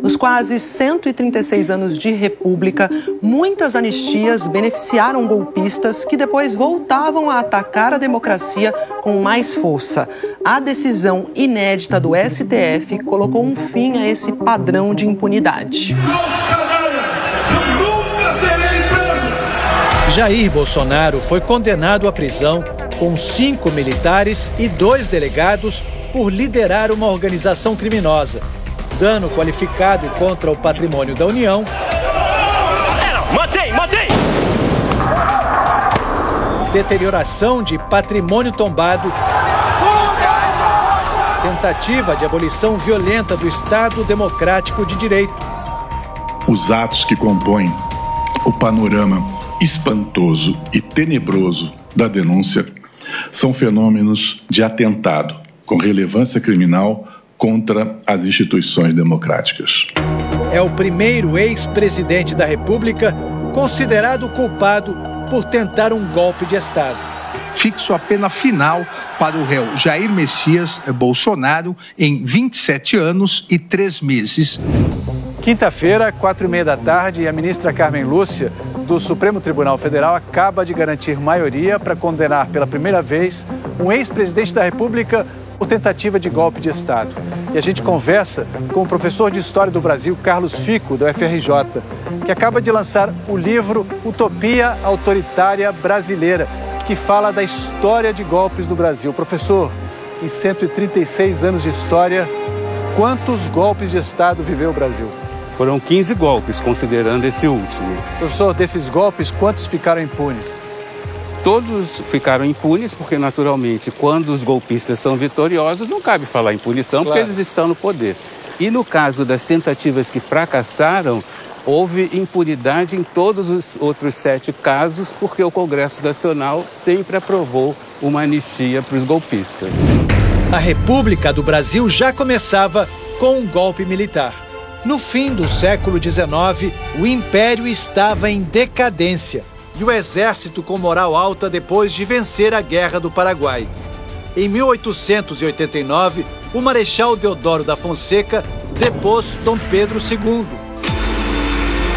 Nos quase 136 anos de República, muitas anistias beneficiaram golpistas que depois voltavam a atacar a democracia com mais força. A decisão inédita do STF colocou um fim a esse padrão de impunidade. Jair Bolsonaro foi condenado à prisão com 5 militares e 2 delegados por liderar uma organização criminosa. Dano qualificado contra o patrimônio da União. Matei! Deterioração de patrimônio tombado. Tentativa de abolição violenta do Estado Democrático de Direito. Os atos que compõem o panorama espantoso e tenebroso da denúncia são fenômenos de atentado com relevância criminal contra as instituições democráticas. É o primeiro ex-presidente da República considerado culpado por tentar um golpe de Estado. Fixo a pena final para o réu Jair Messias Bolsonaro em 27 anos e 3 meses. Quinta-feira, 4h30 da tarde, e a ministra Carmen Lúcia, do Supremo Tribunal Federal, acaba de garantir maioria para condenar pela primeira vez um ex-presidente da República por tentativa de golpe de Estado. E a gente conversa com o professor de História do Brasil, Carlos Fico, da UFRJ, que acaba de lançar o livro Utopia Autoritária Brasileira, que fala da história de golpes do Brasil. Professor, em 136 anos de história, quantos golpes de Estado viveu o Brasil? Foram 15 golpes, considerando esse último. Professor, desses golpes, quantos ficaram impunes? Todos ficaram impunes, porque, naturalmente, quando os golpistas são vitoriosos, não cabe falar em punição, claro, porque eles estão no poder. E no caso das tentativas que fracassaram, houve impunidade em todos os outros 7 casos, porque o Congresso Nacional sempre aprovou uma anistia para os golpistas. A República do Brasil já começava com um golpe militar. No fim do século XIX, o Império estava em decadência e o exército com moral alta depois de vencer a Guerra do Paraguai. Em 1889, o Marechal Deodoro da Fonseca depôs Dom Pedro II.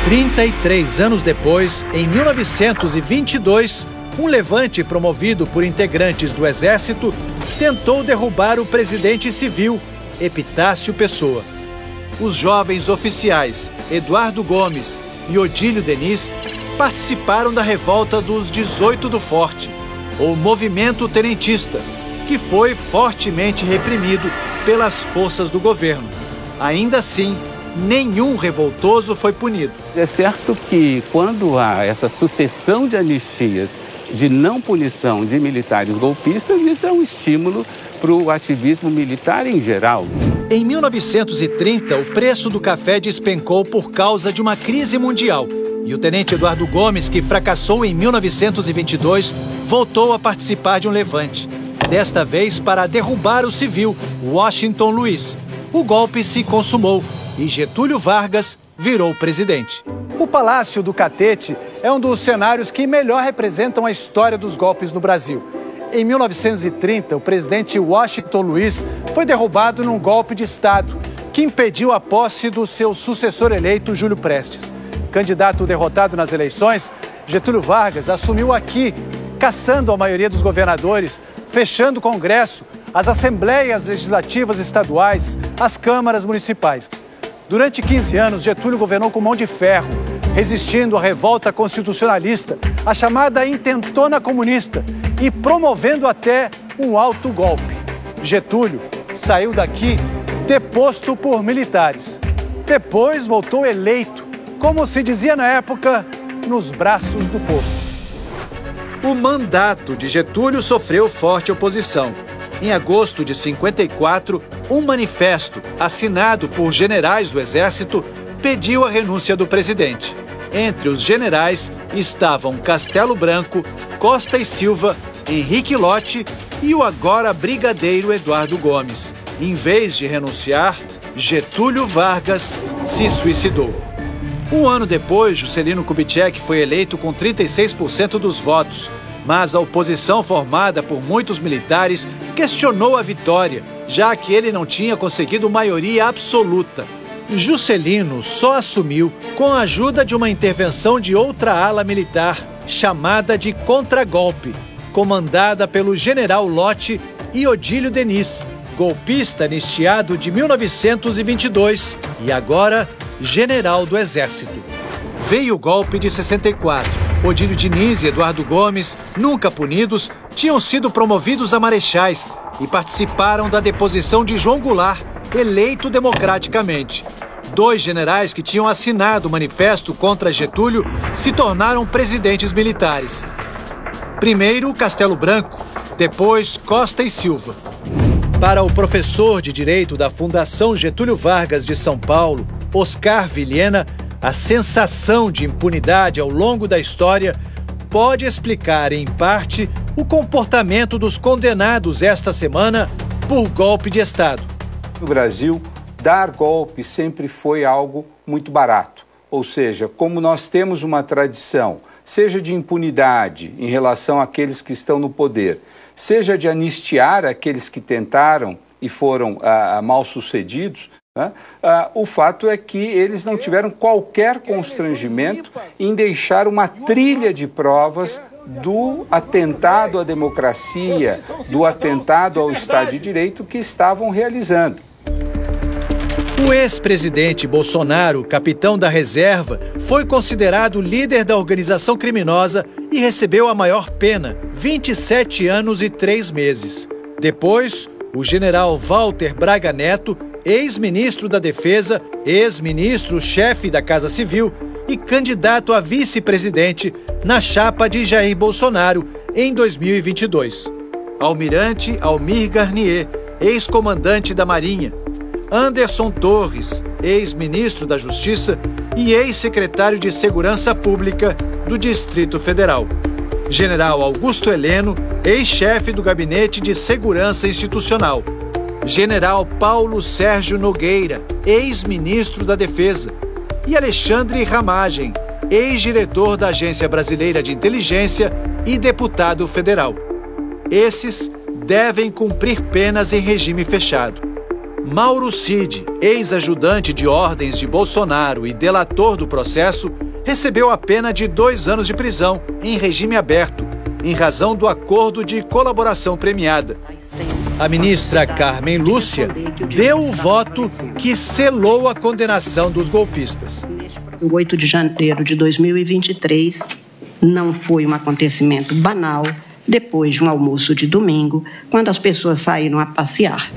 33 anos depois, em 1922, um levante promovido por integrantes do Exército tentou derrubar o presidente civil, Epitácio Pessoa. Os jovens oficiais Eduardo Gomes e Odílio Denis participaram da revolta dos 18 do Forte, ou Movimento Tenentista, que foi fortemente reprimido pelas forças do governo. Ainda assim, nenhum revoltoso foi punido. É certo que quando há essa sucessão de anistias de não punição de militares golpistas, isso é um estímulo para o ativismo militar em geral. Em 1930, o preço do café despencou por causa de uma crise mundial. E o tenente Eduardo Gomes, que fracassou em 1922, voltou a participar de um levante. Desta vez para derrubar o civil, Washington Luiz. O golpe se consumou e Getúlio Vargas virou presidente. O Palácio do Catete é um dos cenários que melhor representam a história dos golpes no Brasil. Em 1930, o presidente Washington Luiz foi derrubado num golpe de Estado que impediu a posse do seu sucessor eleito, Júlio Prestes. Candidato derrotado nas eleições, Getúlio Vargas assumiu aqui, caçando a maioria dos governadores, fechando o Congresso, as assembleias legislativas estaduais, as câmaras municipais. Durante 15 anos, Getúlio governou com mão de ferro, resistindo à revolta constitucionalista, a chamada intentona comunista, e promovendo até um alto golpe. Getúlio saiu daqui deposto por militares. Depois voltou eleito, como se dizia na época, nos braços do povo. O mandato de Getúlio sofreu forte oposição. Em agosto de 54, um manifesto assinado por generais do Exército pediu a renúncia do presidente. Entre os generais estavam Castelo Branco, Costa e Silva, Henrique Lott e o agora brigadeiro Eduardo Gomes. Em vez de renunciar, Getúlio Vargas se suicidou. Um ano depois, Juscelino Kubitschek foi eleito com 36% dos votos. Mas a oposição formada por muitos militares questionou a vitória, já que ele não tinha conseguido maioria absoluta. Juscelino só assumiu com a ajuda de uma intervenção de outra ala militar, chamada de contragolpe, comandada pelo general Lott e Odílio Denis, golpista anistiado de 1922 e agora general do Exército. Veio o golpe de 64. Odílio Diniz e Eduardo Gomes, nunca punidos, tinham sido promovidos a marechais e participaram da deposição de João Goulart, eleito democraticamente. 2 generais que tinham assinado o manifesto contra Getúlio se tornaram presidentes militares. Primeiro, Castelo Branco, depois Costa e Silva. Para o professor de Direito da Fundação Getúlio Vargas de São Paulo, Oscar Vilhena, a sensação de impunidade ao longo da história pode explicar, em parte, o comportamento dos condenados esta semana por golpe de Estado. No Brasil, dar golpe sempre foi algo muito barato. Ou seja, como nós temos uma tradição, seja de impunidade em relação àqueles que estão no poder, seja de anistiar aqueles que tentaram e foram mal-sucedidos, né? O fato é que eles não tiveram qualquer constrangimento em deixar uma trilha de provas do atentado à democracia, do atentado ao Estado de Direito que estavam realizando. O ex-presidente Bolsonaro, capitão da reserva, foi considerado líder da organização criminosa e recebeu a maior pena, 27 anos e 3 meses. Depois, o general Walter Braga Neto, ex-ministro da Defesa, ex-ministro-chefe da Casa Civil e candidato a vice-presidente na chapa de Jair Bolsonaro em 2022. Almirante Almir Garnier, ex-comandante da Marinha. Anderson Torres, ex-ministro da Justiça e ex-secretário de Segurança Pública do Distrito Federal. General Augusto Heleno, ex-chefe do Gabinete de Segurança Institucional. General Paulo Sérgio Nogueira, ex-ministro da Defesa. E Alexandre Ramagem, ex-diretor da Agência Brasileira de Inteligência e deputado federal. Esses devem cumprir penas em regime fechado. Mauro Cid, ex-ajudante de ordens de Bolsonaro e delator do processo, recebeu a pena de 2 anos de prisão em regime aberto, em razão do acordo de colaboração premiada. A ministra Carmen Lúcia deu o voto que selou a condenação dos golpistas. O 8 de janeiro de 2023 não foi um acontecimento banal, depois de um almoço de domingo, quando as pessoas saíram a passear.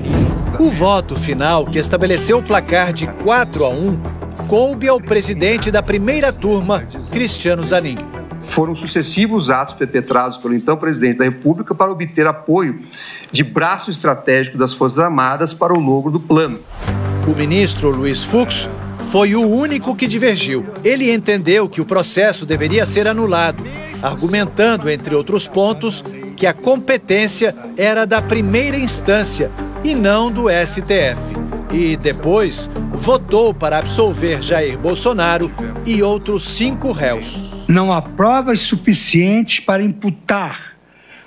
O voto final, que estabeleceu o placar de 4-1, coube ao presidente da primeira turma, Cristiano Zanin. Foram sucessivos atos perpetrados pelo então presidente da República para obter apoio de braço estratégico das Forças Armadas para o logro do plano. O ministro Luiz Fux foi o único que divergiu. Ele entendeu que o processo deveria ser anulado, argumentando, entre outros pontos, que a competência era da primeira instância e não do STF. E depois votou para absolver Jair Bolsonaro e outros 5 réus. Não há provas suficientes para imputar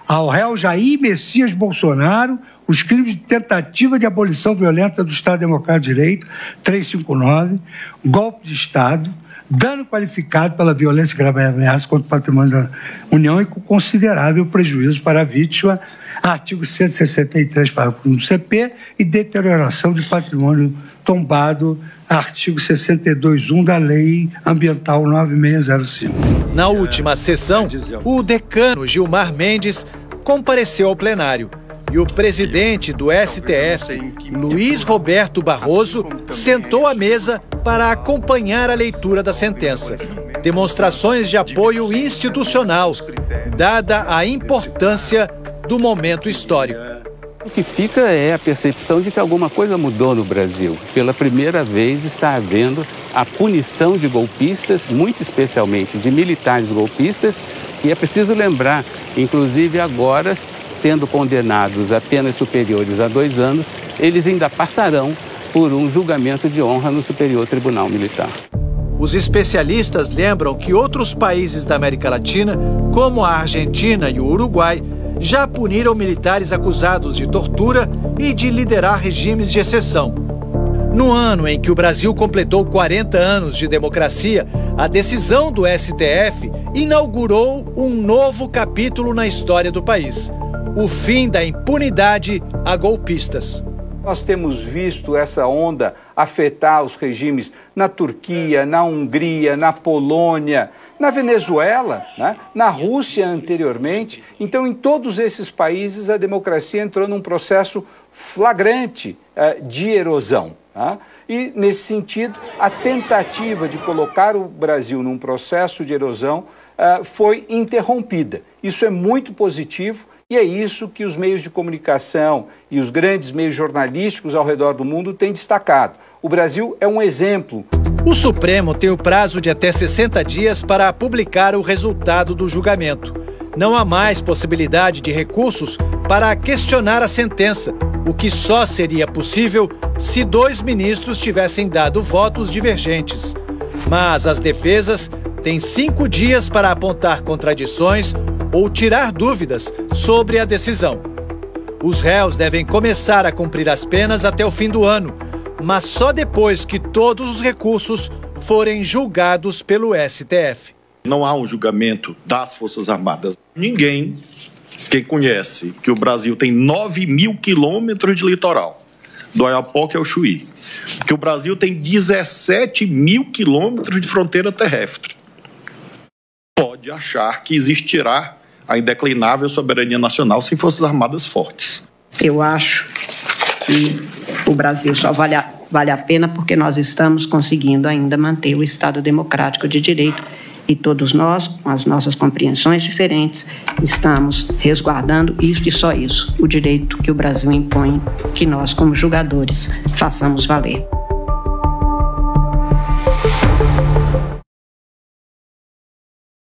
ao réu Jair Messias Bolsonaro os crimes de tentativa de abolição violenta do Estado Democrático de Direito, 359, golpe de Estado, dano qualificado pela violência e grave ameaça contra o patrimônio da União e com considerável prejuízo para a vítima, artigo 163, parágrafo 1 do CP, e deterioração de patrimônio tombado, artigo 62.1 da Lei Ambiental 9605. Na última sessão, o decano Gilmar Mendes compareceu ao plenário e o presidente do STF, Luiz Roberto Barroso, sentou à mesa para acompanhar a leitura da sentença. Demonstrações de apoio institucional, dada a importância do momento histórico. O que fica é a percepção de que alguma coisa mudou no Brasil. Pela primeira vez está havendo a punição de golpistas, muito especialmente de militares golpistas, e é preciso lembrar, inclusive agora, sendo condenados a penas superiores a 2 anos, eles ainda passarão por um julgamento de honra no Superior Tribunal Militar. Os especialistas lembram que outros países da América Latina, como a Argentina e o Uruguai, já puniram militares acusados de tortura e de liderar regimes de exceção. No ano em que o Brasil completou 40 anos de democracia, a decisão do STF inaugurou um novo capítulo na história do país: o fim da impunidade a golpistas. Nós temos visto essa onda afetar os regimes na Turquia, na Hungria, na Polônia, na Venezuela, né? Na Rússia anteriormente. Então, em todos esses países, a democracia entrou num processo flagrante de erosão. Tá? E, nesse sentido, a tentativa de colocar o Brasil num processo de erosão foi interrompida. Isso é muito positivo. E é isso que os meios de comunicação e os grandes meios jornalísticos ao redor do mundo têm destacado. O Brasil é um exemplo. O Supremo tem o prazo de até 60 dias para publicar o resultado do julgamento. Não há mais possibilidade de recursos para questionar a sentença, o que só seria possível se 2 ministros tivessem dado votos divergentes. Mas as defesas têm 5 dias para apontar contradições ou tirar dúvidas sobre a decisão. Os réus devem começar a cumprir as penas até o fim do ano, mas só depois que todos os recursos forem julgados pelo STF. Não há um julgamento das Forças Armadas. Quem conhece que o Brasil tem 9.000 quilômetros de litoral, do Oiapoque ao Chuí, que o Brasil tem 17.000 quilômetros de fronteira terrestre, pode achar que existirá a indeclinável soberania nacional sem Forças Armadas fortes. Eu acho que o Brasil só vale a pena porque nós estamos conseguindo ainda manter o Estado democrático de direito e todos nós, com as nossas compreensões diferentes, estamos resguardando isso e só isso, o direito que o Brasil impõe, que nós, como julgadores, façamos valer.